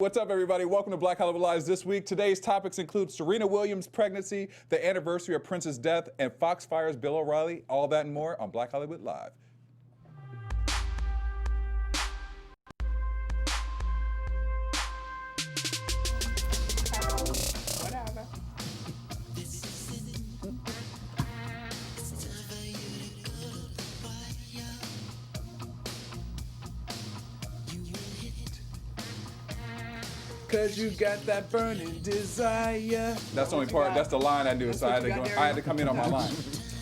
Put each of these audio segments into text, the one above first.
What's up, everybody? Welcome to Black Hollywood Lives this week. Today's topics include Serena Williams' pregnancy, the anniversary of Prince's death, and Fox fires Bill O'Reilly. All that and more on Black Hollywood Live. Whatever. Cause you got that burning desire. That's the only part, that's the line I knew, so I had to come in on my line.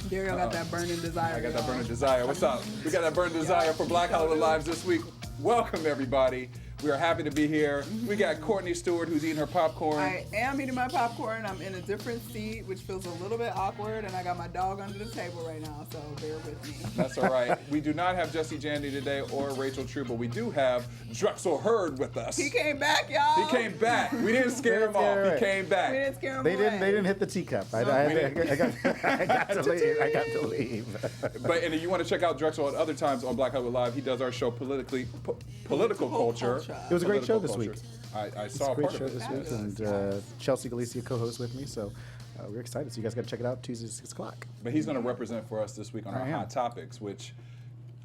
Derrial got that burning desire. I got that burning desire. What's up? We got that burning desire for Black Hollywood Lives this week. Welcome, everybody. We are happy to be here. We got Courtney Stewart, who's eating her popcorn. I am eating my popcorn. I'm in a different seat, which feels a little bit awkward, and I got my dog under the table right now, so bear with me. That's all right. We do not have Jesse Janedy today or Rachel True, but we do have Drexel Hurd with us. He came back, y'all. He came back. We didn't scare him off. He came back. We didn't scare him They away. didn't hit the teacup. I got to leave. I got to leave. But and if you want to check out Drexel at other times on Black Hollywood Live, he does our show political culture. It was a great show this week. I It's saw a great part show of it. this week, and Chelsea Galicia co-hosts with me, so we're excited. So you guys got to check it out Tuesday at 6 o'clock. But he's going to represent for us this week on our I am. hot topics, which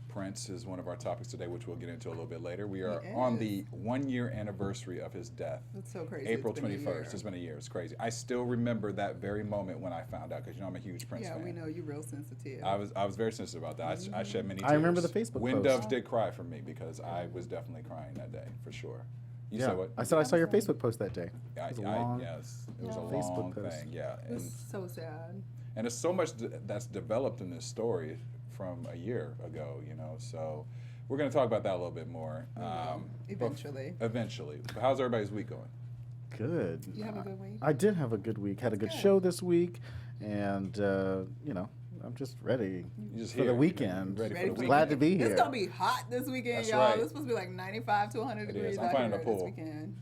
Prince is one of our topics today, which we'll get into a little bit later. We are on the 1-year anniversary of his death. That's so crazy. April It's been a 21st. year. It's been a year. It's crazy. I still remember that very moment when I found out, because you know I'm a huge Prince fan. Yeah, we know you're real sensitive. I was very sensitive about that. I shed many tears. I remember the Facebook Wind post. Doves did cry for me because I was definitely crying that day, for sure. You Yeah, said what? I saw your Facebook post that day. Yes, it was a Facebook long post. thing, yeah. It's so sad. And there's so much that's developed in this story from a year ago, you know, so we're going to talk about that a little bit more. Eventually. Eventually. But how's everybody's week going? Good. You have a good week? I did have a good week. Had a good show this week, and I'm just ready for the weekend. Ready for the weekend. Glad to be here. It's going to be hot this weekend, That's y'all. right. It's supposed to be like 95 to 100 degrees is. I'm out finding here a pool. this weekend.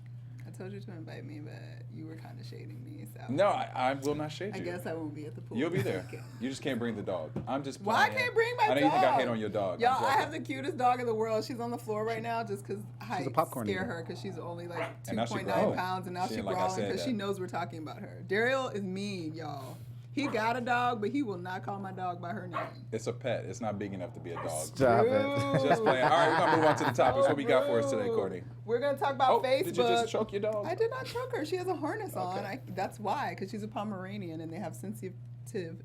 I told you to invite me, but you were kind of shading me. So No, I will not shade you. I guess I won't be at the pool. You'll be this there. weekend. You just can't bring the dog. I'm just Why I playing. can't bring my dog? I know you think I hate on your dog. Y'all, I'm I joking. have the cutest dog in the world. She's on the floor right now just because height a popcorn scare eater. her because she's only like And now she 2.9 growling. pounds, and now She she's ain't like I growling said because she that. knows we're talking about her. Derrial is mean, y'all. He got a dog, but he will not call my dog by her name. It's a pet. It's not big enough to be a dog. Stop it. Just playing. All right, we're going to move on to the topics. What we got for us today, Courtney? We're going to talk about Facebook. Did you just choke your dog? I did not choke her. She has a harness on. Okay. That's why, because she's a Pomeranian and they have sensitive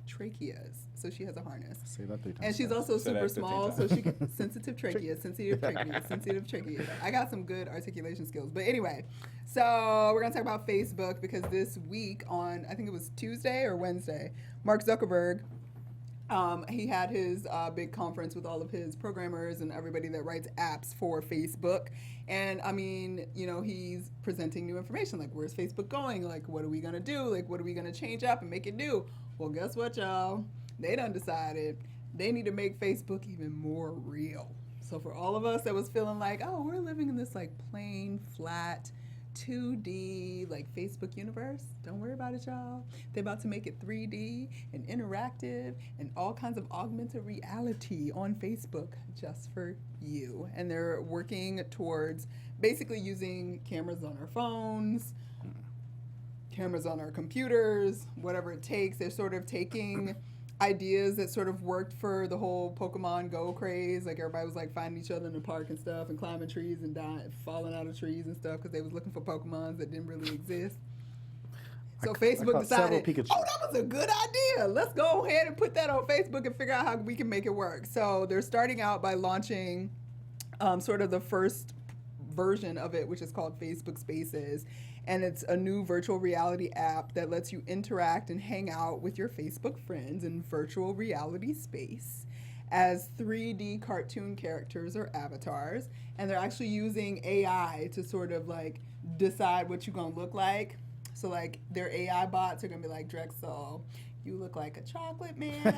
tracheas. So she has a harness. Say that 3 times. And she's also Say that super 15 small, times. so she can sensitive trachea, sensitive trachea. I got some good articulation skills. But anyway, so we're gonna talk about Facebook because this week on, I think it was Tuesday or Wednesday, Mark Zuckerberg, he had his big conference with all of his programmers and everybody that writes apps for Facebook. And I mean, you know, he's presenting new information, like where's Facebook going? Like, what are we gonna do? Like, what are we gonna change up and make it new? Well, guess what, y'all? They done decided they need to make Facebook even more real. So for all of us that was feeling like, oh, we're living in this like plain, flat, 2D, like Facebook universe, don't worry about it, y'all. They're about to make it 3D and interactive and all kinds of augmented reality on Facebook just for you. And they're working towards basically using cameras on our phones, cameras on our computers, whatever it takes. They're sort of taking ideas that sort of worked for the whole Pokemon Go craze. Like everybody was like finding each other in the park and stuff and climbing trees and falling out of trees and stuff because they was looking for Pokemons that didn't really exist. So Facebook caught several decided, Pikachu. oh, that was a good idea. Let's go ahead and put that on Facebook and figure out how we can make it work. So they're starting out by launching sort of the first version of it, which is called Facebook Spaces. And it's a new virtual reality app that lets you interact and hang out with your Facebook friends in virtual reality space as 3D cartoon characters or avatars. And they're actually using AI to sort of like decide what you're going to look like. So like their AI bots are going to be like, Drexel, you look like a chocolate man.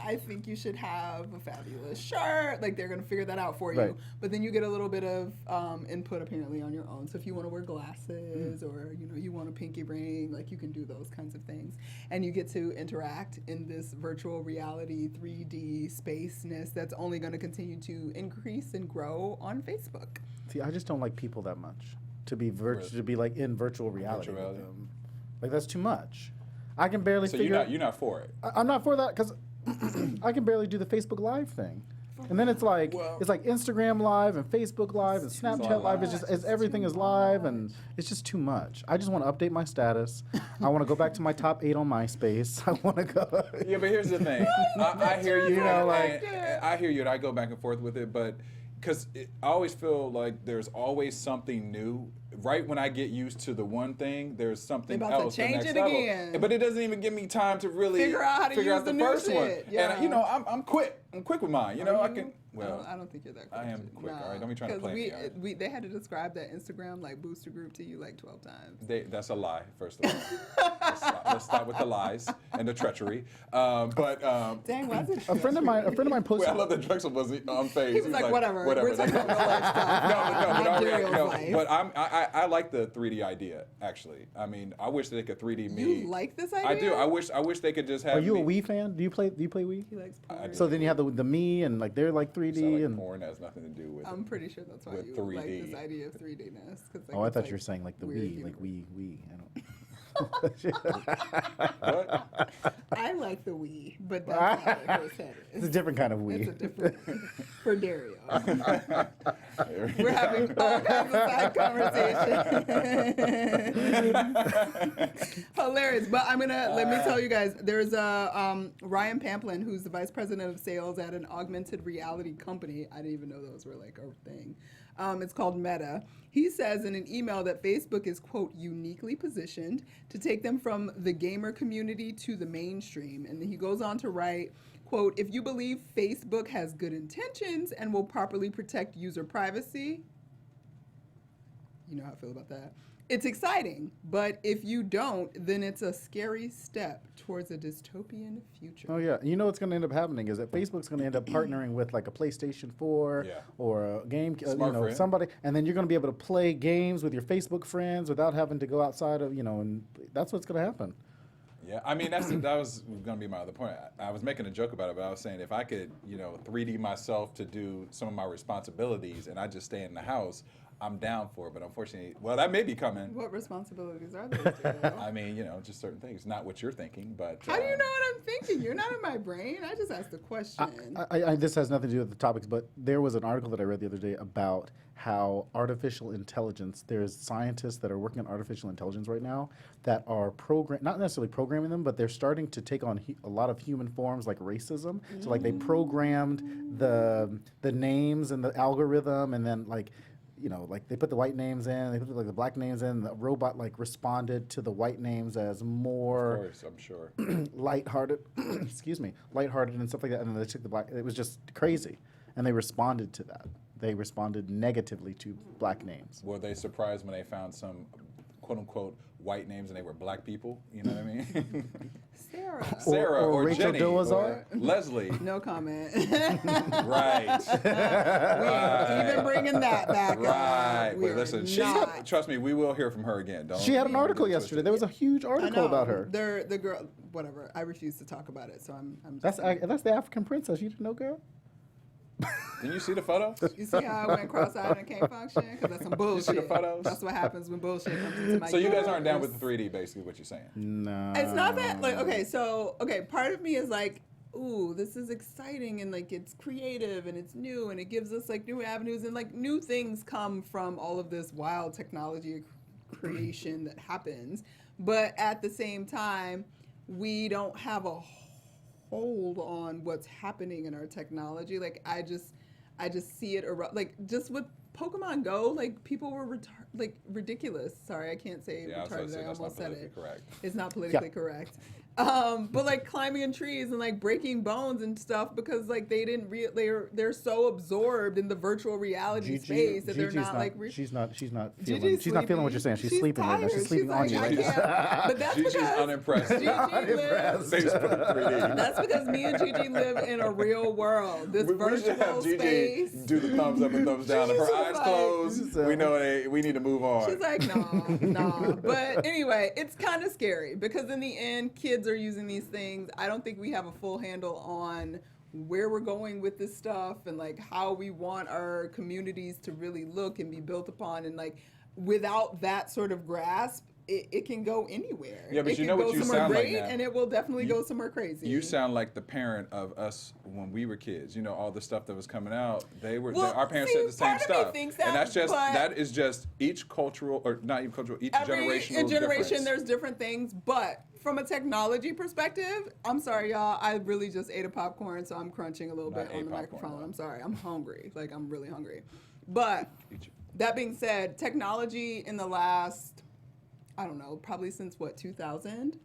I think you should have a fabulous shirt. Like they're going to figure that out for you. Right. But then you get a little bit of input apparently on your own. So if you want to wear glasses or you want a pinky ring, like you can do those kinds of things. And you get to interact in this virtual reality 3D spaceness that's only going to continue to increase and grow on Facebook. See, I just don't like people that much. to be like in virtual reality. With them. Like that's too much. I can barely figure. So you're not for it. I'm not for that because I can barely do the Facebook Live thing. And then it's like Instagram Live and Facebook Live and Snapchat Live. It's everything is live and it's just too much. I just want to update my status. I want to go back to my top 8 on MySpace. I want to go. Yeah, but here's the thing. I hear you. I hear you, and I go back and forth with it, but because I always feel like there's always something new. Right when I get used to the one thing, there's something else. To change the next it level. again. But it doesn't even give me time to really figure out how to use the first one. Yeah. And I'm quick. I'm quick with mine. I can. Well, I don't think you're that quick. I am quick. All right, don't be trying to play me. They had to describe that Instagram like booster group to you like 12 times. That's a lie. First of all, let's stop with the lies and the treachery. Dang, why is it a friend of mine posted. I love that Drexel was on phase. He was like, whatever. We're talking about real life stuff. But I like the 3D idea. Actually, I mean, I wish they could 3D me. You like this idea? I do. I wish they could just have. Are you a Wii fan? Do you play Wii? He likes porn. So then you have the Me and like they're like 3D and porn has nothing to do with. I'm pretty sure that's why you 3D. like this idea of 3D-ness. Oh, I thought you were saying like the Wii, like Wii. I don't. What? I like the Wii, but that's not what Chris said. It's a different kind of Wii. It's a different for Derrial. We're having all kinds of side conversation. Hilarious. But let me tell you guys, there's a Ryan Pamplin, who's the vice president of sales at an augmented reality company. I didn't even know those were like a thing. It's called Meta. He says in an email that Facebook is, quote, uniquely positioned to take them from the gamer community to the mainstream. And he goes on to write, quote, if you believe Facebook has good intentions and will properly protect user privacy, you know how I feel about that. It's exciting, but if you don't, then it's a scary step towards a dystopian future. Oh, yeah. You know what's going to end up happening is that Facebook's going to end up partnering with like a PlayStation 4 or a game, somebody, and then you're going to be able to play games with your Facebook friends without having to go outside of, and that's what's going to happen. Yeah, I mean, that was going to be my other point. I was making a joke about it, but I was saying if I could, 3D myself to do some of my responsibilities and I just stay in the house, I'm down for it, but unfortunately, that may be coming. What responsibilities are there? I mean, just certain things. Not what you're thinking, but... How do you know what I'm thinking? You're not in my brain. I just asked a question. This has nothing to do with the topics, but there was an article that I read the other day about how artificial intelligence, there's scientists that are working on artificial intelligence right now that are not necessarily programming them, but they're starting to take on a lot of human forms like racism. So like they programmed the names and the algorithm, and then like they put the white names in, they put like the black names in, the robot like responded to the white names as more, of course, I'm sure, lighthearted, lighthearted and stuff like that, and then they took the black, it was just crazy, and they responded to that. They responded negatively to black names. Were they surprised when they found some quote unquote white names and they were black people? You know what I mean? Sarah or Rachel Jenny Dolezal? or Leslie. No comment. Right. Even bringing that back. Right. But listen, trust me, we will hear from her again. She had an article yesterday. There was a huge article about her. The girl, whatever. I refuse to talk about it, so I'm just that's the African princess. You didn't know, girl? Didn't you see the photo? You see how I went cross-eyed and can't function? Because that's some bullshit. You see the photos? That's what happens when bullshit comes into my So you guys aren't down with the 3D, basically, what you're saying? No. It's not that, part of me is like, ooh, this is exciting and like it's creative and it's new and it gives us like new avenues and like new things come from all of this wild technology creation that happens. But at the same time, we don't have a hold on what's happening in our technology. Like I just see it like just with Pokemon Go, like people were ridiculous. Sorry, I can't say retarded. I almost said it. Correct. It's not politically correct. But like climbing in trees and like breaking bones and stuff because like they didn't they're so absorbed in the virtual reality space that they're not like. She's not feeling what you're saying. She's sleeping right now. She's sleeping on you right now. But that's Gigi's because unimpressed. Facebook 3D. That's because me and Gigi live in a real world. This virtual space. Do the thumbs up and thumbs down. If her eyes closed, we know we need to move on. She's like, no. But anyway, it's kind of scary because in the end, kids are using these things. I don't think we have a full handle on where we're going with this stuff and like how we want our communities to really look and be built upon. And like, without that sort of grasp, it can go anywhere. Yeah, but it you can know go what you somewhere sound like great, now. and it will definitely go somewhere crazy. You sound like the parent of us when we were kids. You know, all the stuff that was coming out. Well, Our parents see, said the same part of me stuff, thinks that, and but that is just each cultural, or not even cultural, each generational in generation difference. there's different things, but from a technology perspective, I'm sorry, y'all. I really just ate a popcorn, so I'm crunching a little Not bit on ate the popcorn, microphone. though. I'm sorry. I'm hungry. Like, I'm really hungry. But that being said, technology in the last, I don't know, probably since 2000,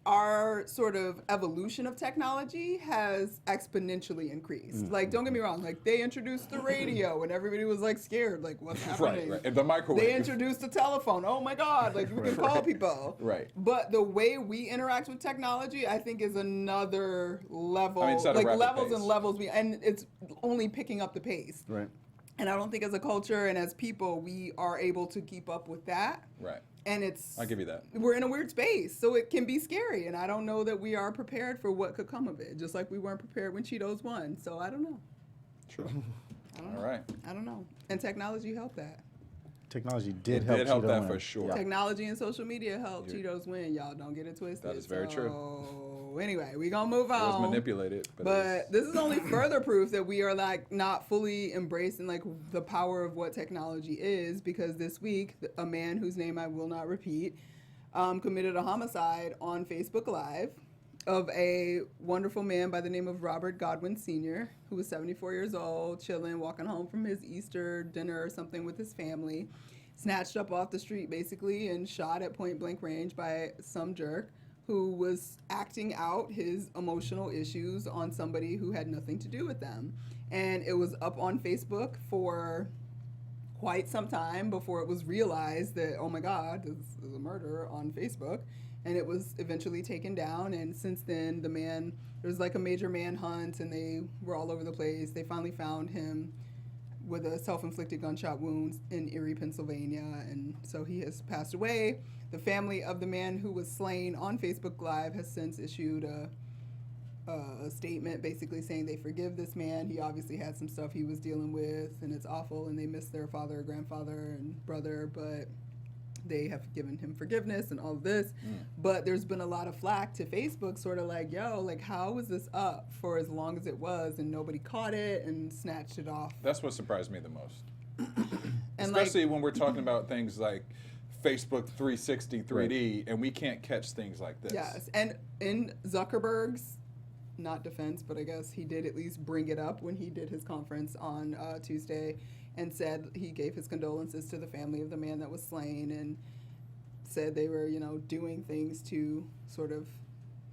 our sort of evolution of technology has exponentially increased. Like, don't get me wrong, like they introduced the radio and everybody was like scared, like what's happening? Right. And the microwave. They introduced the telephone. Oh my God, like we can call people. Right. But the way we interact with technology, I think, is another level. I mean, it's at a like rapid levels pace. and levels, and it's only picking up the pace. Right. And I don't think as a culture and as people, we are able to keep up with that. Right. And it's, I'll give you that. we're in a weird space, so it can be scary. And I don't know that we are prepared for what could come of it, just like we weren't prepared when Cheetos won. So I don't know. True. I don't know. All right. I don't know. And technology helped that. Technology did It help. did help Cheeto that win. for sure. Yeah. Technology and social media helped Cheetos win. Y'all don't get it twisted. That is very true. So anyway, we gonna move It was on. manipulated, But this is only further proof that we are like not fully embracing like the power of what technology is, because this week a man whose name I will not repeat committed a homicide on Facebook Live of a wonderful man by the name of Robert Godwin Sr., who was 74 years old, chilling, walking home from his Easter dinner or something with his family, snatched up off the street basically and shot at point blank range by some jerk who was acting out his emotional issues on somebody who had nothing to do with them. And it was up on Facebook for quite some time before it was realized that, oh my God, this is a murder on Facebook. And it was eventually taken down. And since then, the man, there was like a major manhunt and they were all over the place. They finally found him with a self-inflicted gunshot wound in Erie, Pennsylvania. And so he has passed away. The family of the man who was slain on Facebook Live has since issued a statement basically saying they forgive this man. He obviously had some stuff he was dealing with, and it's awful, and they miss their father, grandfather, and brother, but they have given him forgiveness and all of this. But there's been a lot of flack to Facebook, sort of like, yo, like, how was this up for as long as it was, and nobody caught it and snatched it off? That's what surprised me the most. And Especially when we're talking about things like Facebook 360 3D, and we can't catch things like this. Yes, and in Zuckerberg's, not defense, but I guess he did at least bring it up when he did his conference on Tuesday, and said he gave his condolences to the family of the man that was slain, and said they were, doing things to sort of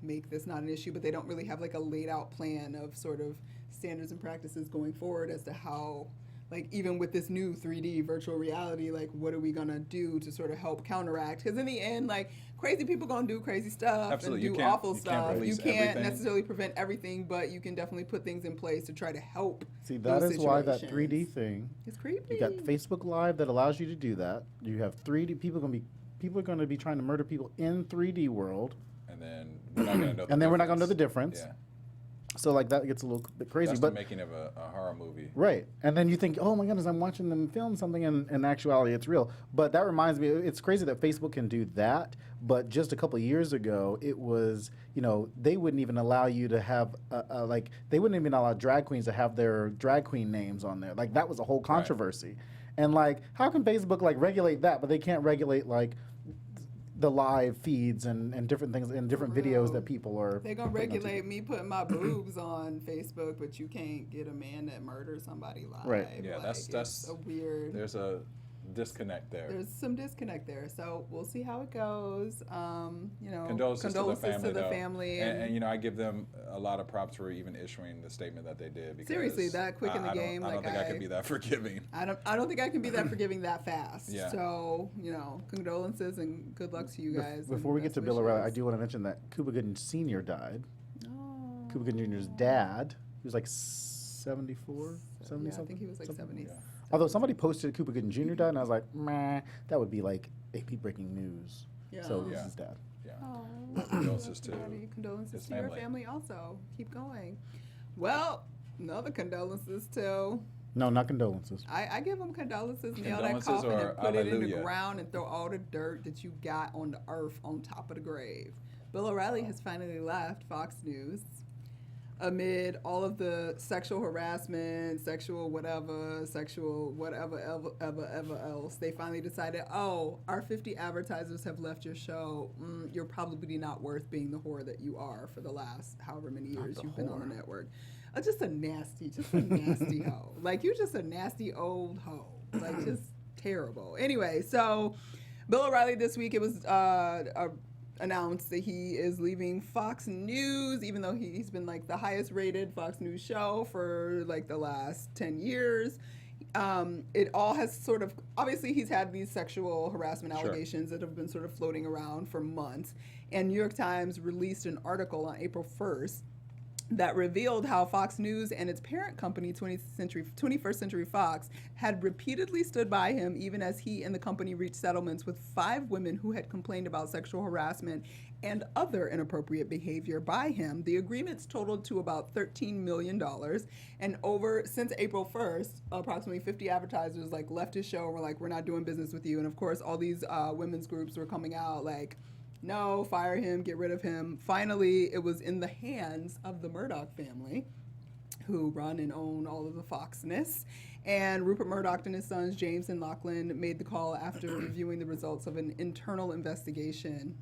make this not an issue, but they don't really have like a laid out plan of sort of standards and practices going forward as to how, like, even with this new 3D virtual reality, like, what are we gonna do to sort of help counteract? Because in the end, like, crazy people gonna do crazy stuff Absolutely. and You do can't- awful you can't stuff. You police can't everything. necessarily prevent everything, but you can definitely put things in place to try to help. See, that those is why that situations. 3D thing. It's creepy. You got Facebook Live that allows you to do that. You have 3D people are going to be trying to murder people in 3D world, And then we're not going to know. and then we're not going to know the difference. Yeah. So like that gets a little bit crazy. That's But the making of a horror movie. right, and then you think, oh my goodness, I'm watching them film something, and in actuality, it's real. But that reminds me, it's crazy that Facebook can do that. But just a couple of years ago, it was, they wouldn't even allow you to have, they wouldn't even allow drag queens to have their drag queen names on there. Like that was a whole controversy. And like, how can Facebook like regulate that, but they can't regulate like the live feeds and different things and different videos that people are. They're gonna putting on TV. regulate me putting my boobs on Facebook, but you can't get a man that murders somebody live. Right. Yeah, Like, that's it's a weird. There's a disconnect there. There's some disconnect there, so we'll see how it goes. Condolences to the family, though. family, And I give them a lot of props for even issuing the statement that they did. Because seriously, that quick in the game, I don't think I could be that forgiving. I don't think I can be that forgiving that fast. Yeah. So condolences and good luck to you guys. Before and we get best to Bill O'Reilly, I wishes. do want to mention that Cuba Gooding Sr. died. Oh. Cuba Gooding Jr.'s dad, he was like 74, 70 Yeah, I something. think he was like something. 70. Yeah. Although somebody posted Cuba Gooding Jr. died, and I was like, meh, that would be like AP breaking news. Yeah. So Yeah. it's his dad. Yeah. Oh, Condolences to condolences his to your family. family also. Keep going. Well, another condolences to No, not condolences. I give him condolences, nail that Condolences coffin or and put it in the hallelujah? ground and throw all the dirt that you got on the earth on top of the grave. Bill O'Reilly has finally left Fox News amid all of the sexual harassment, sexual whatever ever else. They finally decided, oh, our 50 advertisers have left your show. You're probably not worth being the whore that you are for the last however many years you've been on the network. Just a nasty hoe. Like, you're just a nasty old hoe. Like, just terrible. Anyway, so Bill O'Reilly this week, it was announced that he is leaving Fox News, even though he's been like the highest rated Fox News show for like the last 10 years. It all has sort of, obviously he's had these sexual harassment allegations that have been sort of floating around for months. And New York Times released an article on April 1st that revealed how Fox News and its parent company, 21st Century Fox, had repeatedly stood by him even as he and the company reached settlements with 5 women who had complained about sexual harassment and other inappropriate behavior by him. The agreements totaled to about $13 million, and since April 1st, approximately 50 advertisers like left his show and were like, we're not doing business with you. And of course, all these women's groups were coming out like, no, fire him, get rid of him. Finally, it was in the hands of the Murdoch family, who run and own all of the Foxness. And Rupert Murdoch and his sons, James and Lachlan, made the call after reviewing the results of an internal investigation.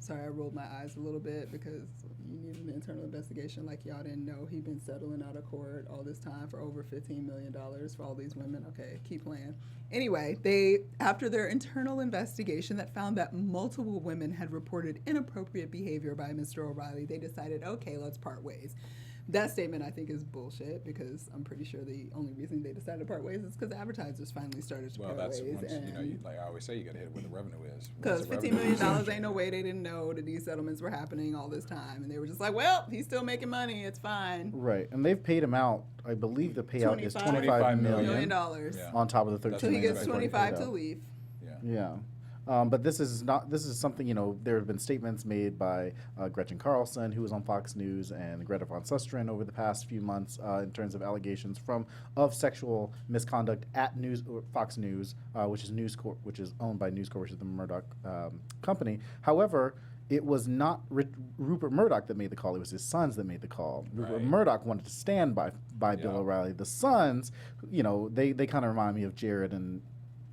Sorry, I rolled my eyes a little bit because you need an internal investigation like y'all didn't know. He'd been settling out of court all this time for over $15 million for all these women. Okay, keep playing. Anyway, after their internal investigation that found that multiple women had reported inappropriate behavior by Mr. O'Reilly, they decided, okay, let's part ways. That statement, I think, is bullshit because I'm pretty sure the only reason they decided to part ways is because advertisers finally started to part ways. Well, that's like I always say, you got to hit it where the revenue is. Because $15 million ain't no way they didn't know that these settlements were happening all this time. And they were just like, well, he's still making money. It's fine. Right. And they've paid him out. I believe the payout is $25 million on top of the $13 So he gets 25 to leave. Yeah. But this is something, there have been statements made by Gretchen Carlson, who was on Fox News, and Greta von Susteren over the past few months in terms of allegations of sexual misconduct at Fox News, which is owned by News Corp, which is the Murdoch company. However, it was not Rupert Murdoch that made the call. It was his sons that made the call. Right. Rupert Murdoch wanted to stand by Bill O'Reilly. The sons, they kind of remind me of Jared and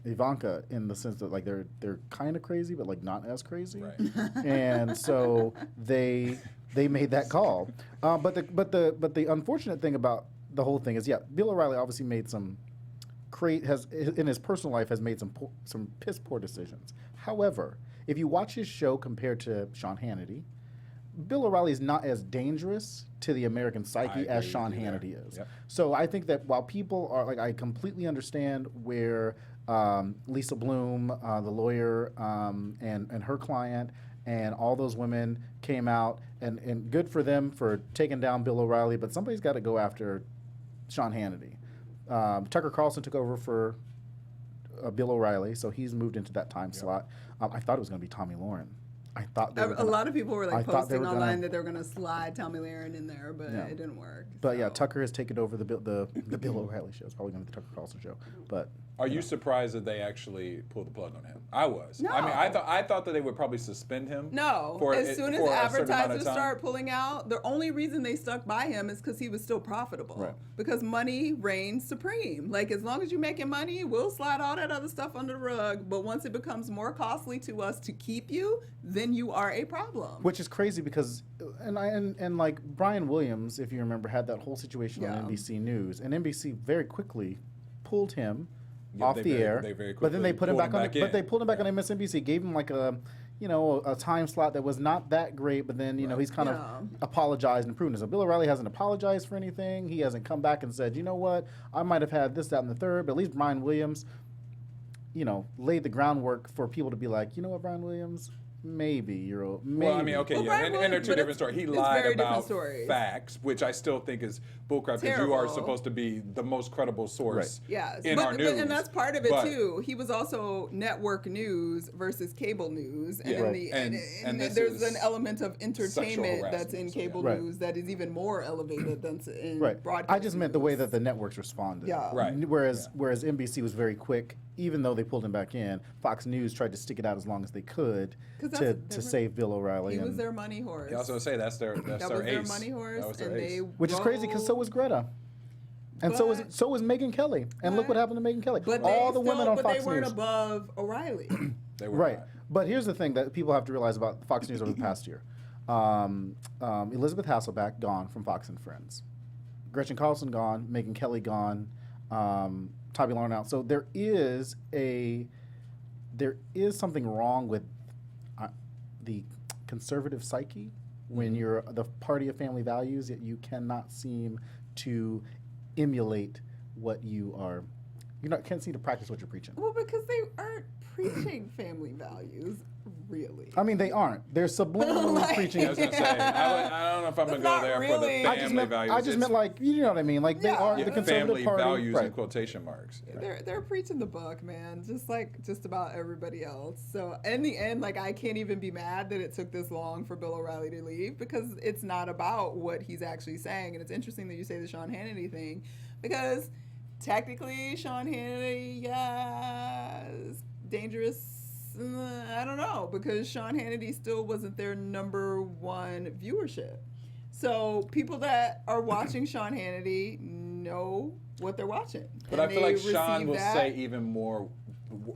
Ivanka in the sense that like they're kind of crazy, but like not as crazy, right. And so they made that call. But the unfortunate thing about the whole thing is, Bill O'Reilly obviously made in his personal life has made some piss poor decisions. However, if you watch his show compared to Sean Hannity, Bill O'Reilly is not as dangerous to the American psyche as Sean Hannity is. Yep. So I think that while people are like, I completely understand where Lisa Bloom, the lawyer, and her client, and all those women came out, and good for them for taking down Bill O'Reilly, but somebody's got to go after Sean Hannity. Tucker Carlson took over for Bill O'Reilly, so he's moved into that time slot. I thought it was going to be Tommy Lauren. I thought a lot of people were like posting online that they were going to slide Tommy Lauren in there, but it didn't work. But so. Tucker has taken over the Bill O'Reilly show. It's probably going to be the Tucker Carlson show. But are you surprised that they actually pulled the plug on him? I was. No. I mean, I thought that they would probably suspend him. No. As soon as advertisers start pulling out, the only reason they stuck by him is because he was still profitable. Right. Because money reigns supreme. Like, as long as you're making money, we'll slide all that other stuff under the rug. But once it becomes more costly to us to keep you, then you are a problem. Which is crazy because, and like Brian Williams, if you remember, had that whole situation on NBC News, and NBC very quickly pulled him off the air. But then they put him back on. But they pulled him back on MSNBC, gave him like a time slot that was not that great. But then he's kind of apologized and improved himself. Bill O'Reilly hasn't apologized for anything. He hasn't come back and said, you know what, I might have had this, that, and the third. But at least Brian Williams, laid the groundwork for people to be like, you know what, Brian Williams, maybe you're maybe. Well, I mean, okay, Well, yeah, Brian and Williams- they're two but different it's- stories. He it's lied very different about stories. facts, which I still think is bullcrap because you are Terrible. supposed to be the most credible source Yes, in our news. and that's part of it But- too. He was also network news versus cable news, and, Yeah. in Right. the, And this there's is an element of entertainment that's harassment, in so, yeah. cable Right. news that is even more elevated than in Right. broadcast. I just meant the way news. that the networks responded. Yeah. Right. Whereas Yeah. whereas NBC was very quick, even though they pulled him back in. Fox News tried to stick it out as long as they could 'Cause that's to different. save Bill O'Reilly. He was and- their money horse. You also say that's their that was ace. their money horse, That was their and ace. they which is crazy because so was Greta. And so was Megyn Kelly. And look what happened to Megyn Kelly. But All the they women on but Fox they weren't News. above O'Reilly. They were Right. not. But here's the thing that people have to realize about Fox News over the past year. Elizabeth Hasselbeck gone from Fox and Friends. Gretchen Carlson gone. Megyn Kelly gone. Toby Lauren out. So there is something wrong with the conservative psyche when you're the party of family values, yet you cannot seem to emulate what you are. Can't seem to practice what you're preaching. Well, because they aren't preaching family values, really. I mean, they aren't. They're subliminally Like- preaching. I was gonna say, I don't know if I'm gonna It's go not there for really. the I family values. I just meant like, you know what I mean? Like they Yeah. are yeah, the conservative family party. values right. in quotation marks. They're preaching the book, man, just about everybody else. So in the end, like I can't even be mad that it took this long for Bill O'Reilly to leave because it's not about what he's actually saying. And it's interesting that you say the Sean Hannity thing because technically Sean Hannity, is dangerous. I don't know because Sean Hannity still wasn't their number one viewership. So people that are watching Sean Hannity know what they're watching. But And I feel like they Sean receive will that. say even more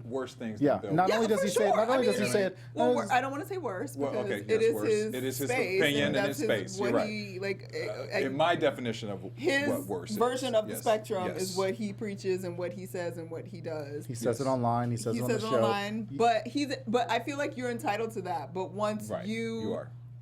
worse things Yeah. than Bill. Not only does for he say it. sure. Not only I does he mean, say it. Well, no, I don't want to say worse Well, because okay, it yes, is worse. his It is his space, opinion and that's his space. What You're right. he like. In my definition of his what worse version is. of the Yes, spectrum yes. is what he preaches and what he says and what he does. he says Yes. it online. He says He it on says the it show. online, but I feel like you're entitled to that. But once Right, you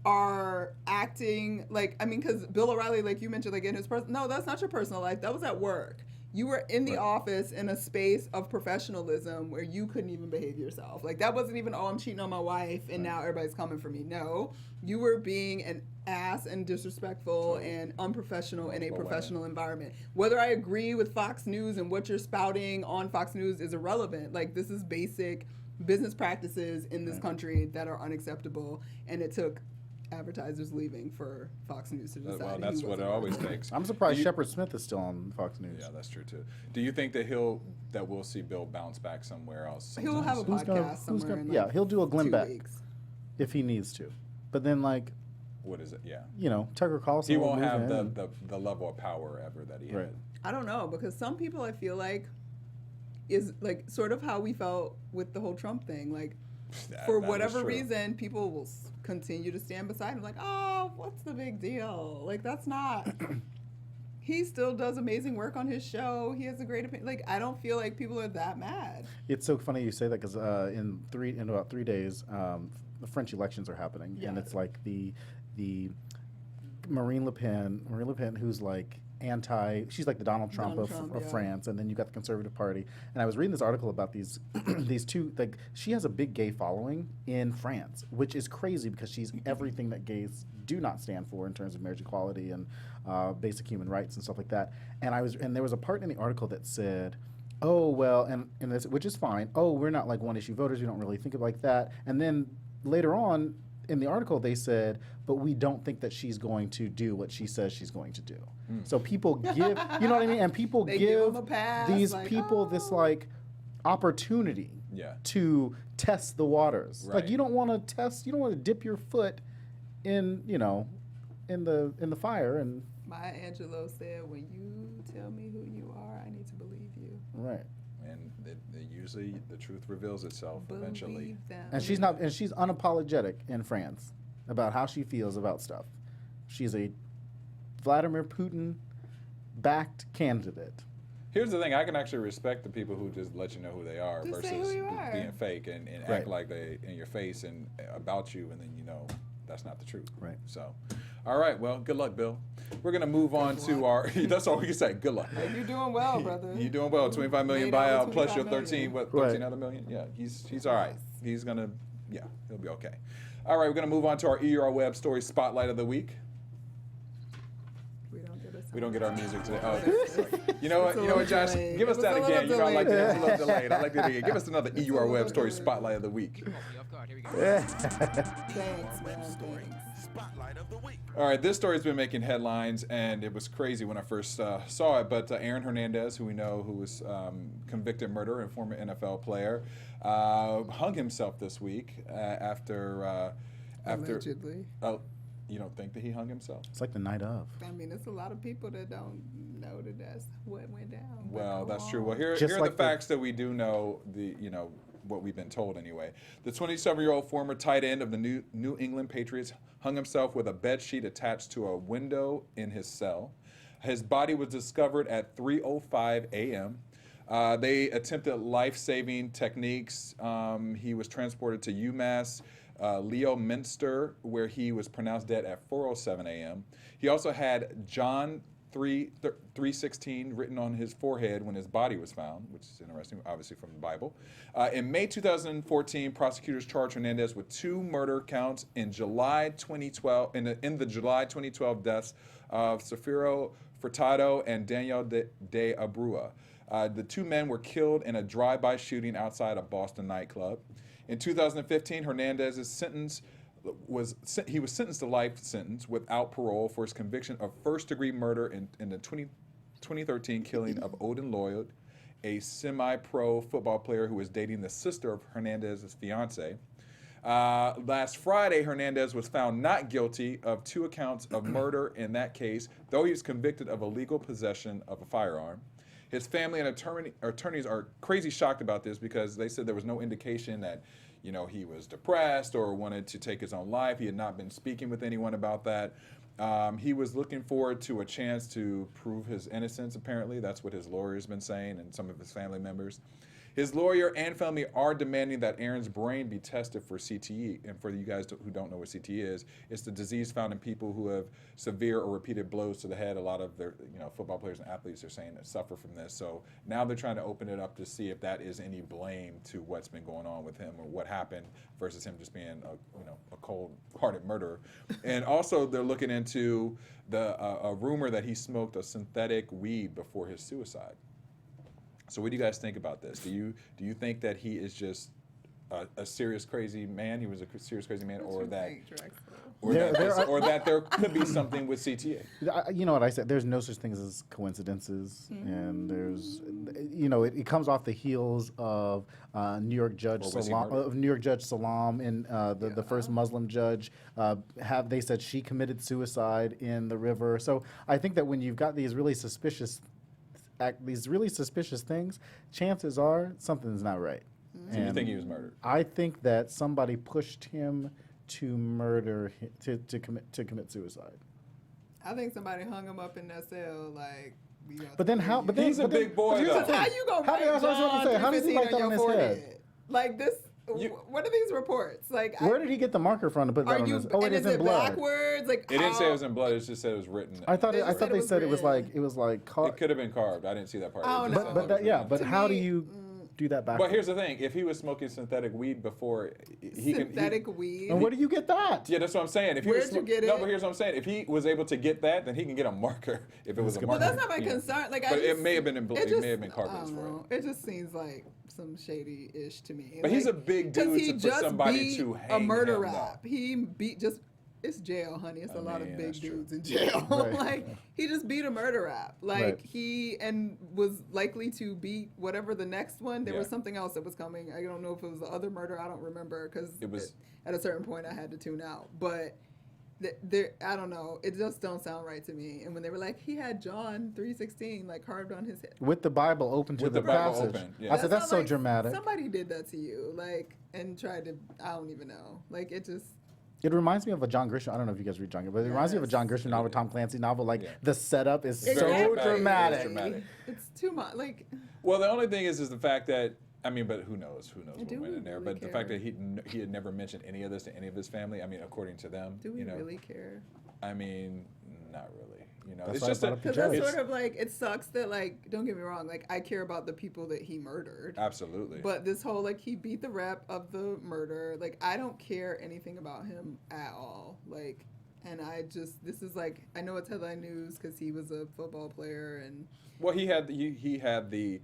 are acting like, I mean, because Bill O'Reilly, like you mentioned, like in his no, that's not your personal life. That was at work. You were in the office in a space of professionalism where you couldn't even behave yourself. Like that wasn't even, oh, I'm cheating on my wife and now everybody's coming for me. No, you were being an ass and disrespectful and unprofessional in a professional environment. Whether I agree with Fox News and what you're spouting on Fox News is irrelevant. Like this is basic business practices in this country that are unacceptable, and it took advertisers leaving for Fox News to decide. Well, that's who what it wasn't always working. takes. I'm surprised Do you- Shepard Smith is still on Fox News. Yeah, that's true too. Do you think that we'll see Bill bounce back somewhere else? He'll have a Who's gonna- podcast somewhere. in yeah, like he'll do a Glenn 2 Beck weeks. if he needs to. But then, like, What is it? Yeah. Tucker Carlson. He will won't move have in. the level of power ever that he Right. had. I don't know because some people I feel like is like sort of how we felt with the whole Trump thing. Like for That is whatever true. reason, people will continue to stand beside him. Like, oh, what's the big deal? Like that's not. He still does amazing work on his show. He has a great opinion. Like I don't feel like people are that mad. It's so funny you say that because in about 3 days, the French elections are happening, and Yeah. it's like the Marine Le Pen, who's like she's like the Donald Trump Donald of Trump, of yeah. France, and then you got the Conservative Party. And I was reading this article about these these two. Like she has a big gay following in France, which is crazy because she's everything that gays do not stand for in terms of marriage equality and basic human rights and stuff like that. And there was a part in the article that said, oh well, and this, which is fine. Oh, we're not like one issue voters. We don't really think of it like that. And then later on in the article, they said, but we don't think that she's going to do what she says she's going to do. So people give, you know what I mean? And people They give give 'em a pass, these like, people this oh. like opportunity Yeah. to test the waters. Right. Like you don't want to test, you don't want to dip your foot in, in the fire and Maya Angelou said, "When you tell me who you are, I need to believe you." right. And usually the truth reveals itself eventually. Believe them. And she's unapologetic in France about how she feels about stuff. She's a Vladimir Putin backed candidate. Here's the thing: I can actually respect the people who just let you know who they are Just say versus who you are. being fake and Right. act like they in your face and about you, and then that's not the truth. Right. So, all right. Well, good luck, Bill. We're gonna move on to our. That's all we can say. Good luck. You're doing well, brother. You're doing well. 25 million Made over buyout plus your 25 13. million. What? Right. 13 other million? Yeah. He's all right. He's gonna yeah, he'll be okay. All right, we're going to move on to our EUR Web Story Spotlight of the Week. We don't get our music today. Oh, you know what, Josh? delayed. Give us It was that a little again. You know, I like delayed. that. It's a little delayed. I like that again. Give us another EUR Web Story delayed. Spotlight of the Week. Thanks, man. Thanks. All right, this story's been making headlines, and it was crazy when I first saw it. But Aaron Hernandez, who we know, who was convicted murderer and former NFL player, hung himself this week after. Allegedly. Oh, you don't think that he hung himself? It's like the night of. I mean, it's a lot of people that don't know that that's what went down. But Well, go that's true. on. Well, here Just are like the the- facts that we do know. What we've been told anyway. The 27-year-old former tight end of the New England Patriots hung himself with a bed sheet attached to a window in his cell. His body was discovered at 3:05 a.m. They attempted life-saving techniques. He was transported to UMass Leo Minster, where he was pronounced dead at 4:07 a.m. He also had John 3:16 written on his forehead when his body was found, which is interesting, obviously from the Bible. In May 2014, prosecutors charged Hernandez with 2 murder counts in July 2012 in the July 2012 deaths of Safiro Furtado and Daniel de Abrua. The 2 men were killed in a drive-by shooting outside a Boston nightclub. In 2015, Hernandez's sentence was sentenced to life sentence without parole for his conviction of first-degree murder in the 2013 killing of Odin Lloyd, a semi-pro football player who was dating the sister of Hernandez's fiance. Last Friday, Hernandez was found not guilty of 2 accounts of murder in that case, though he was convicted of illegal possession of a firearm. His family and attorneys are crazy shocked about this because they said there was no indication that, he was depressed or wanted to take his own life. He had not been speaking with anyone about that. He was looking forward to a chance to prove his innocence, apparently. That's what his lawyer's been saying and some of his family members. His lawyer and family are demanding that Aaron's brain be tested for CTE. And for you guys who don't know what CTE is, it's the disease found in people who have severe or repeated blows to the head. A lot of their football players and athletes are saying that suffer from this. So now they're trying to open it up to see if that is any blame to what's been going on with him or what happened versus him just being a cold-hearted murderer. And also they're looking into a rumor that he smoked a synthetic weed before his suicide. So what do you guys think about this? Do you think that he is just a serious crazy man? He was a serious crazy man, or that there could be something with CTA? You know what I said? There's no such thing as coincidences, and there's, it comes off the heels of New York Judge Salam, and the first Muslim judge. They said she committed suicide in the river. So I think that when you've got these really suspicious things, chances are something's not right. So you think he was murdered? I think that somebody pushed him to murder, to commit suicide. I think somebody hung him up in that cell, like. But then how? But then he's a big boy, though. How you gonna write How does he like that on on your his head? forehead? Like this. What are these reports? Like, where did he get the marker from to put that on his? Oh, it is in blood. Backwards? Like, it didn't say it was in blood. It just said it was written. I thought they said it was like carved. It could have been carved. I didn't see that part. Oh, no. But how do you do that backwards? But here's the thing: if he was smoking synthetic weed before, weed. And where do you get that? Yeah, that's what I'm saying. If he Where'd you get it? No, but here's what I'm saying: if he was able to get that, then he can get a marker. If it was a marker, Well, that's not my concern. Like, but it may have been it may have been carved in his forehead. It just seems like some shady-ish to me. But he's a big dude for somebody to hang a murder him, rap. He beat just. It's jail, honey. It's a lot of big dudes in True. jail. Right. Like, he just beat a murder rap. Like, he was likely to beat whatever the next one. There was something else that was coming. I don't know if it was the other murder. I don't remember because at a certain point I had to tune out. But I don't know. It just don't sound right to me. And when they were like, he had John 3:16 like carved on his head. With the Bible open to the passage. Yeah. I said, that's so dramatic. Somebody did that to you, like, and tried to, I don't even know. Like, it just. It reminds me of a John Grisham. I don't know if you guys read John Grisham, but it reminds me of a John Grisham novel, Tom Clancy novel. Like, the setup is so dramatic. It's too much. Like. Well, the only thing is the fact that, but who knows? Who knows what went in there? Really But the fact that he had never mentioned any of this to any of his family. According to them. Do we really care? Not really. You know, That's it's why I just brought up the Because judge. that's sort of like, it sucks that, like, don't get me wrong, like, I care about the people that he murdered. absolutely. But this whole, like, he beat the rep of the murder. Like, I don't care anything about him at all. Like, and this is like, I know it's headline news because he was a football player and. Well, he had the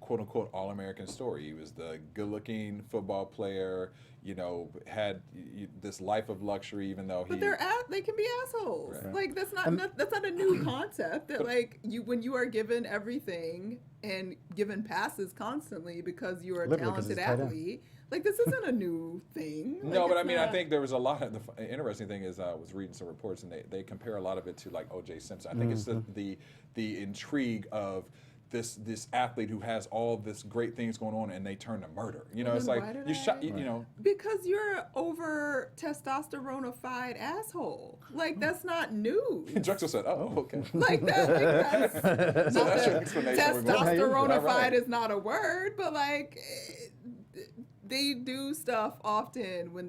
quote unquote All-American story. He was the good-looking football player. You know, had this life of luxury, even though But they can be assholes. Right. Like that's not a new concept. That like when you are given everything and given passes constantly because you are a Literally, 'cause talented he's tight end. athlete. Like this isn't a new thing. Like, no, but it's I mean, I not- think there was a lot of the interesting thing is I was reading some reports and they compare a lot of it to like O.J. Simpson. I think it's the intrigue of this athlete who has all this great things going on and they turn to murder. You know, Well, it's then like why did you shot. I- You know, Because you're an over testosterone-ified asshole. Like that's not new. Drexel said, "Oh, okay." Like that. That's, So that's your explanation. We're going- testosterone-ified All right. is not a word, but like they do stuff often when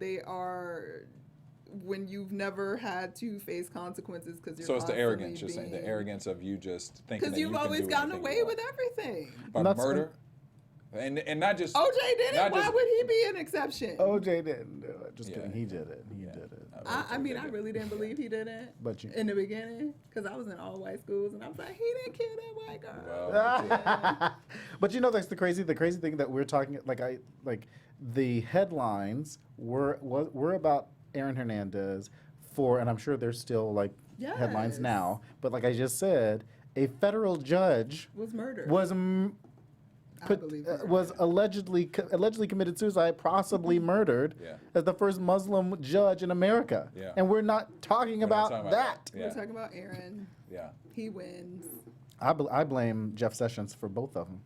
you've never had to face consequences because you're So it's the constantly arrogance. You're saying the arrogance of you just thinking because that you you've can always do gotten anything away you want. with everything. By That's- murder, and not just OJ did it. Not Why just- would he be an exception? OJ didn't do it. Just Yeah. kidding. He did it. He Yeah. did it. I mean, I really didn't believe he did it But you- in the beginning because I was in all white schools and I was like, he didn't kill that white girl. Well, But you know that's the crazy thing that we're talking like the headlines were about Aaron Hernandez and I'm sure there's still like headlines Yes. now, but like I just said, a federal judge Was murdered. was believe her. was allegedly committed suicide, possibly murdered, Yeah. as the first Muslim judge in America. Yeah. And we're not talking We're not about talking that. We're Yeah. talking about Aaron. yeah. He wins. I blame Jeff Sessions for both of them.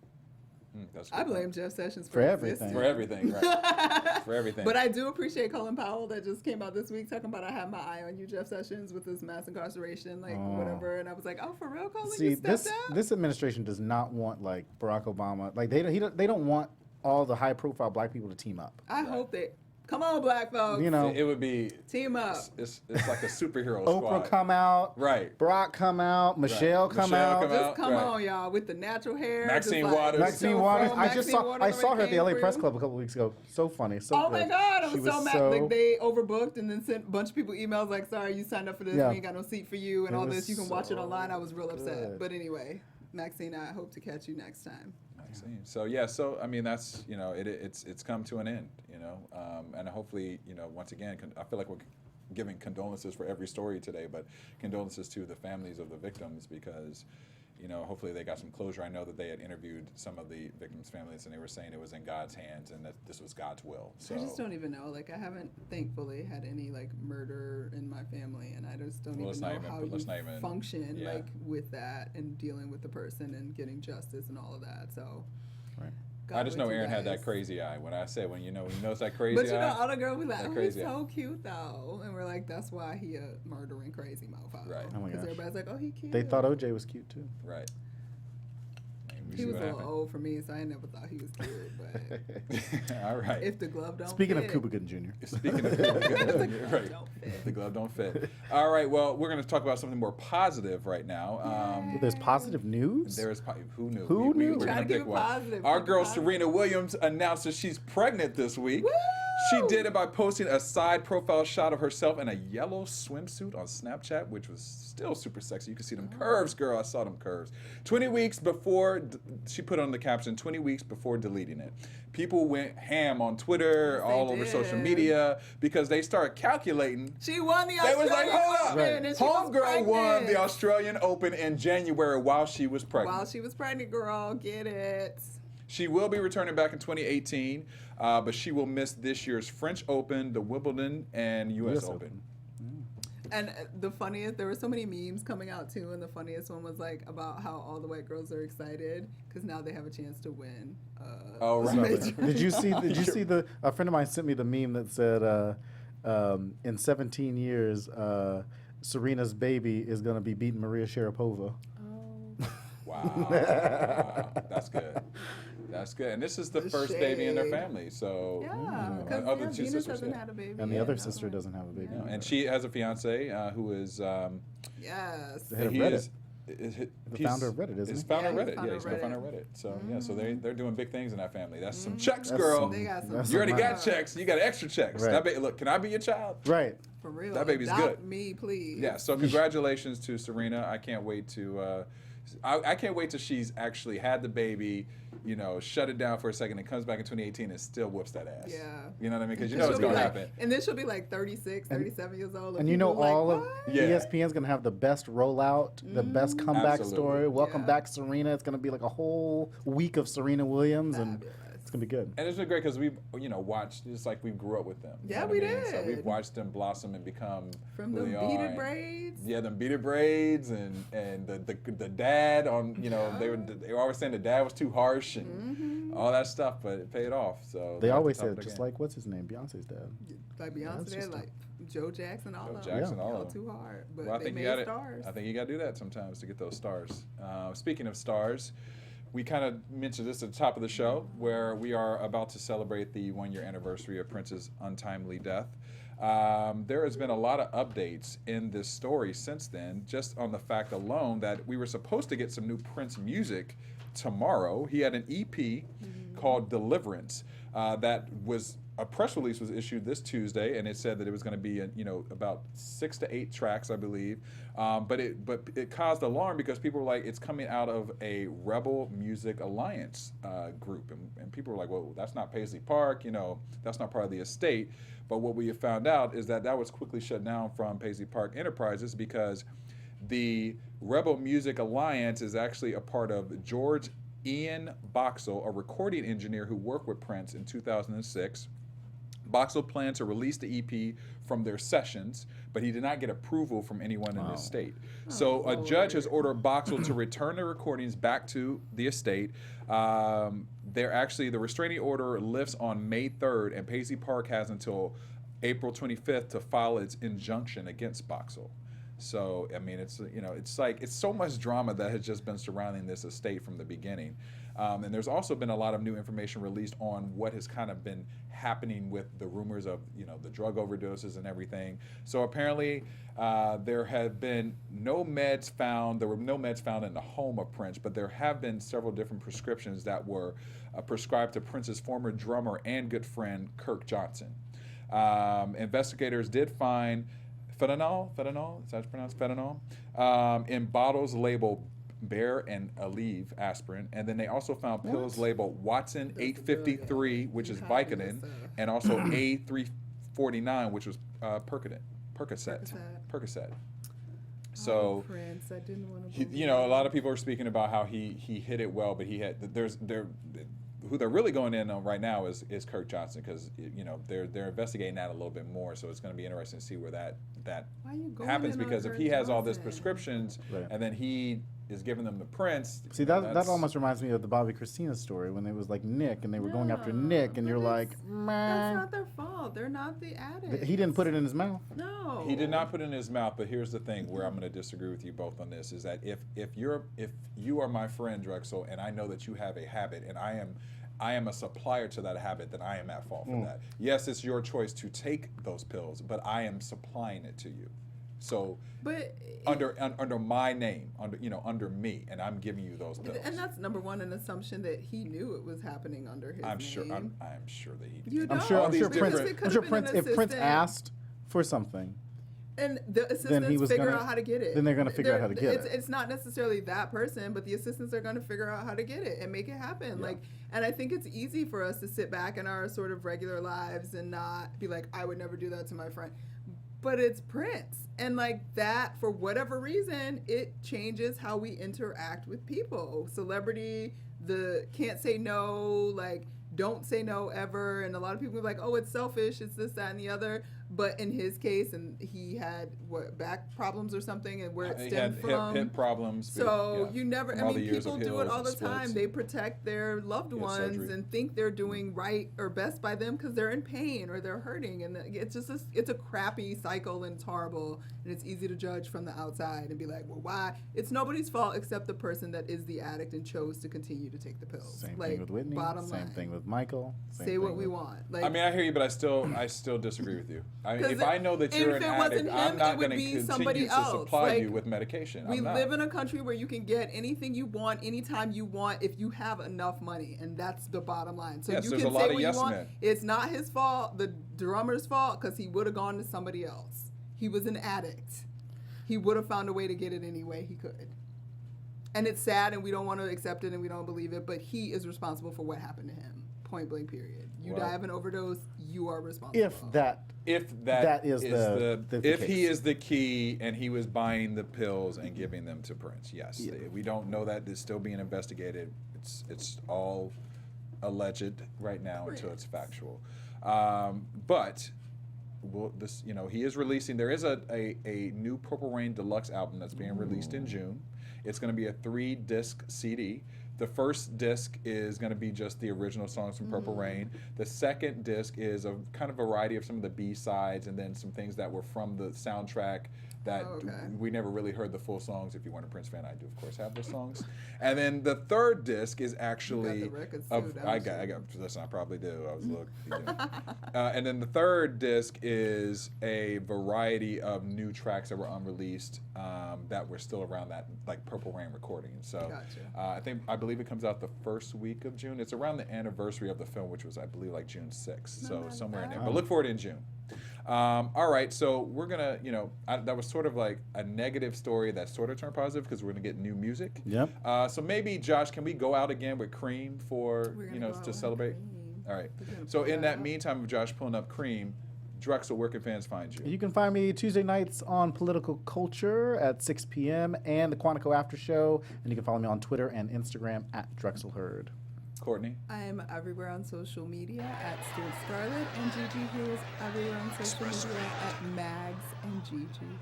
That's a I good blame point. Jeff Sessions For everything. existing. For everything, right? For everything. But I do appreciate Colin Powell that just came out this week talking about I have my eye on you, Jeff Sessions, with this mass incarceration, like whatever. And I was like, oh, for real, Colin, See, you stepped up? this administration does not want like Barack Obama. Like they don't want all the high profile black people to team up. I hope that. Come on, black folks. You know, it would be Team up. it's like a superhero Oprah squad. come out, Right. Barack come out, Michelle come Michelle out. come out. Just come right. on, y'all, with the natural hair. Maxine just like, Waters. Maxine so Waters. from I just Maxine Waters I saw her at the came LA through. Press Club a couple weeks ago. So funny. So Oh my good. God, I She was so mad. so- Like they overbooked and then sent a bunch of people emails like, sorry, you signed up for this. Yeah. We ain't got no seat for you and It all was this. You can watch it so online. I was real upset. good. But anyway, Maxine, I hope to catch you next time. Maxine. So yeah, so I mean that's it's come to an end, and hopefully once again I feel like we're giving condolences for every story today, but condolences to the families of the victims because hopefully they got some closure. I know that they had interviewed some of the victims' families and they were saying it was in God's hands and that this was God's will. So I just don't even know. Like I haven't thankfully had any like murder in my family, and I just don't Well, even let's know not how even- let's you not even- function yeah. like with that and dealing with the person and getting justice and all of that. So. Right. I just God know with you Aaron had that guys. crazy eye. When I said when you notice that crazy But you know, eye, all the girls be like, that oh, he's crazy eye. so cute though. And we're like, that's why he a murdering crazy mofo. Right. Oh my Because gosh. everybody's like, oh, he cute. They thought OJ was cute too. right. And we he see was what a little happened. old for me, so I never thought he was cute. But All right. if the glove don't Speaking of fit, Cuba Gooding Jr. Speaking of right, don't fit. the glove don't fit. All right, well, we're going to talk about something more positive right now. There's positive news. There's who knew? Who knew? We're Trying gonna to keep pick it one. positive, Our keep it girl positive. Serena Williams announced that she's pregnant this week. Woo! She did it by posting a side profile shot of herself in a yellow swimsuit on Snapchat, which was still super sexy. You can see them curves, girl. I saw them curves. 20 weeks before, she put on the caption, 20 weeks before deleting it. People went ham on Twitter, Yes, they all over social did. media, because they started calculating. She won the They Australian was like, hold up. Open, and she was Homegirl won pregnant. the Australian Open in January while she was pregnant. While she was pregnant, girl, get it. She will be returning back in 2018, but she will miss this year's French Open, the Wimbledon, and U.S. Open. And the funniest, there were so many memes coming out too, and the funniest one was like about how all the white girls are excited because now they have a chance to win. Oh, this right. major. Did you see a friend of mine sent me the meme that said in 17 years Serena's baby is going to be beating Maria Sharapova. Oh. Wow. Wow. That's good. That's good. And this is the first baby in their shade. family. So, Yeah, because other two Venus sisters, hasn't yeah. had a baby. And the yet, other no. sister doesn't have a baby. Yeah, either. and she has a fiance who is Yes. The head of he Reddit. is The founder of Reddit, isn't He's he? founder Yeah, of he's Reddit. founder Yeah, he's of co-founder of Reddit. Reddit. So yeah, so they're doing big things in that family. That's some checks, That's girl. some- They got some. That's You already some got money. checks. You got extra checks. Right. Look, can I be your child? Right. For real. That baby's Adopt good. me, please. Yeah. So congratulations to Serena. I can't wait to. I can't wait till she's actually had the baby, you know, shut it down for a second, and comes back in 2018 and still whoops that ass. Yeah. You know what I mean? Because you And know it's she'll be gonna like- happen. And then she'll be like 36, 37 years old. And you know, people are all like, of "What?" Yeah. ESPN's gonna have the best rollout, the best comeback Absolutely. story. Welcome Yeah. back, Serena. It's gonna be like a whole week of Serena Williams, and Fabulous. it's gonna be good. And it's been great because we've, you know, watched just like we grew up with them. You Yeah, know what we I mean? So we've did. watched them blossom and become From who the they are. beaded and- braids. Yeah, them beaded braids and the dad on, you know, they were always saying the dad was too harsh and all that stuff, but it paid off. So They they're at always the top of said, the just game. like what's his name, Beyonce's dad. Like that's Beyonce, just like Joe Jackson, all Joe of them. Jackson, all All of them. too hard. But Well, I they think made you got stars. I think you got to do that sometimes to get those stars. Speaking of stars, we kind of mentioned this at the top of the show, where we are about to celebrate the 1-year anniversary of Prince's untimely death. There has been a lot of updates in this story since then, just on the fact alone that we were supposed to get some new Prince music tomorrow. He had an EP called Deliverance that was a press release was issued this Tuesday, and it said that it was going to be, you know, about 6 to 8 tracks, I believe. But it caused alarm because people were like, it's coming out of a Rebel Music Alliance group, and people were like, well, that's not Paisley Park, you know, that's not part of the estate. But what we have found out is that was quickly shut down from Paisley Park Enterprises because the Rebel Music Alliance is actually a part of George Ian Boxall, a recording engineer who worked with Prince in 2006. Boxall planned to release the EP from their sessions, but he did not get approval from anyone in the estate. So a judge has ordered Boxall to return the recordings back to the estate. The restraining order lifts on May 3rd, and Paisley Park has until April 25th to file its injunction against Boxall. So, I mean, it's so much drama that has just been surrounding this estate from the beginning. And there's also been a lot of new information released on what has kind of been happening with the rumors of, you know, the drug overdoses and everything. So apparently there have been no meds found. There were no meds found in the home of Prince, but there have been several different prescriptions that were prescribed to Prince's former drummer and good friend, Kirk Johnson. Investigators did find fentanyl, is that how it's pronounced, fentanyl, in bottles labeled Bear and Aleve aspirin, and then they also found pills labeled Watson 853, which is Vicodin, and also A349, which was Percocet. So, Oh, Prince, I didn't want to. you know, a lot of people are speaking about how he hit it well, but who they're really going in on right now is Kirk Johnson, because, you know, they're investigating that a little bit more. So it's going to be interesting to see where that Why you going happens, in on because if Kirk he has all this Johnson? prescriptions Right. and then he is giving them to Prince. See, that almost reminds me of the Bobby Christina story when it was like Nick, and they were going after Nick, and but you're like, that's man, not their fault. They're not the addicts. he didn't put it in his mouth. No. He did not put it in his mouth, but here's the thing where I'm going to disagree with you both on this, is that if you are my friend, Drexel, and I know that you have a habit, and I am a supplier to that habit, then I am at fault for that. Yes, it's your choice to take those pills, but I am supplying it to you. So But under my name, under me, and I'm giving you those pills. and that's number one, an assumption that he knew it was happening under his I'm name. sure that he did. You I'm don't. sure Because Prince. it could've I'm sure been Prince. an If Prince assistant. asked for something, And the assistants was figure gonna- out how to get it. then they're gonna figure out how to get it. It's not necessarily that person, but the assistants are going to figure out how to get it and make it happen. Yeah. And I think it's easy for us to sit back in our sort of regular lives and not be like, I would never do that to my friend. But it's Prince. And that, for whatever reason, it changes how we interact with people. Celebrity, the can't say no, don't say no ever. And a lot of people are like, oh, it's selfish, it's this, that, and the other. But in his case, and he had back problems or something, and where it He stemmed had from. hip problems. So yeah, you never. from I all mean, the years people of do it hills all the and time. splits. They protect their loved He had ones surgery. and think they're doing right or best by them because they're in pain or they're hurting, and it's just it's a crappy cycle, and it's horrible, and it's easy to judge from the outside and be like, well, why? It's nobody's fault except the person that is the addict and chose to continue to take the pills. Same like, thing with Whitney. Bottom Same line. thing with Michael. Same Say thing what we with- want. Like, I mean, I hear you, but I still disagree with you. I mean, 'Cause if I know that you're if an it wasn't addict, him, I'm it not would going to be somebody continue to else. supply Like, you with medication. we I'm not. live in a country where you can get anything you want, anytime you want, if you have enough money, and that's the bottom line. So Yes, you there's can a lot say of what yes you want. men. It's not his fault, the drummer's fault, because he would have gone to somebody else. He was an addict. He would have found a way to get it any way he could. And it's sad, and we don't want to accept it, and we don't believe it, but he is responsible for what happened to him. Point blank, period. You Well, die of an overdose, you are responsible. If that That is the if he case. is the key and he was buying the pills and giving them to Prince, yes. Yeah. We don't know that. It's still being investigated. It's all alleged right now until it's factual. But this, he is releasing. There is a new Purple Rain deluxe album that's being released in June. It's going to be a 3-disc CD. The first disc is going to be just the original songs from Purple Rain. The second disc is a kind of variety of some of the B-sides and then some things that were from the soundtrack that we never really heard the full songs. If you weren't a Prince fan, I do, of course, have the songs. And then the third disc is actually... You got the records too, don't I you? got. Listen, I probably do. I was looking. And then the third disc is a variety of new tracks that were unreleased that were still around that, like Purple Rain recording. So Gotcha. I believe it comes out the first week of June. It's around the anniversary of the film, which was, I believe, like June 6th. So somewhere in there. But look for it in June. All right, so we're gonna, that was sort of like a negative story that sort of turned positive because we're gonna get new music. Yep. So maybe, Josh, can we go out again with Cream for, We're gonna go out to with celebrate? Cream. All right. We're gonna So pull in that that up. meantime of Josh pulling up Cream, Drexel, where can fans find you? You can find me Tuesday nights on Political Culture at 6 p.m. and the Quantico After Show. And you can follow me on Twitter and Instagram at DrexelHerd. Courtney? I'm everywhere on social media at Stuart Scarlett, and Gigi here is everywhere on social media at Mags and Gigi.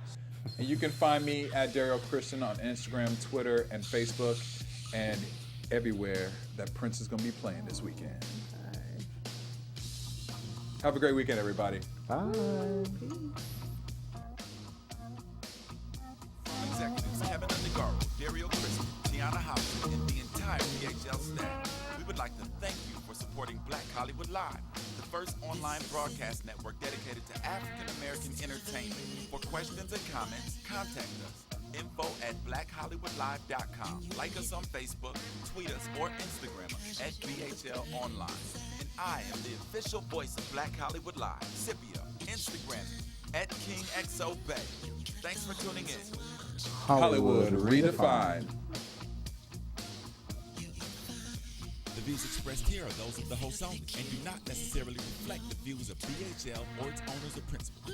And you can find me at Derrial Christon on Instagram, Twitter, and Facebook, and everywhere that Prince is going to be playing this weekend. Have a great weekend, everybody. Bye. Executives Keven Undergaro, Derrial Christon, Tiana Hopkins, and the entire BHL staff. We would like to thank you for supporting Black Hollywood Live, the first online broadcast network dedicated to African American entertainment. For questions and comments, contact us. info@blackhollywoodlive.com. Like us on Facebook, tweet us, or Instagram us at BHL Online. And I am the official voice of Black Hollywood Live, Scipio, Instagram at KingXOBay. Thanks for tuning in. Hollywood redefined. The views expressed here are those of the host only and do not necessarily reflect the views of BHL or its owners or principals.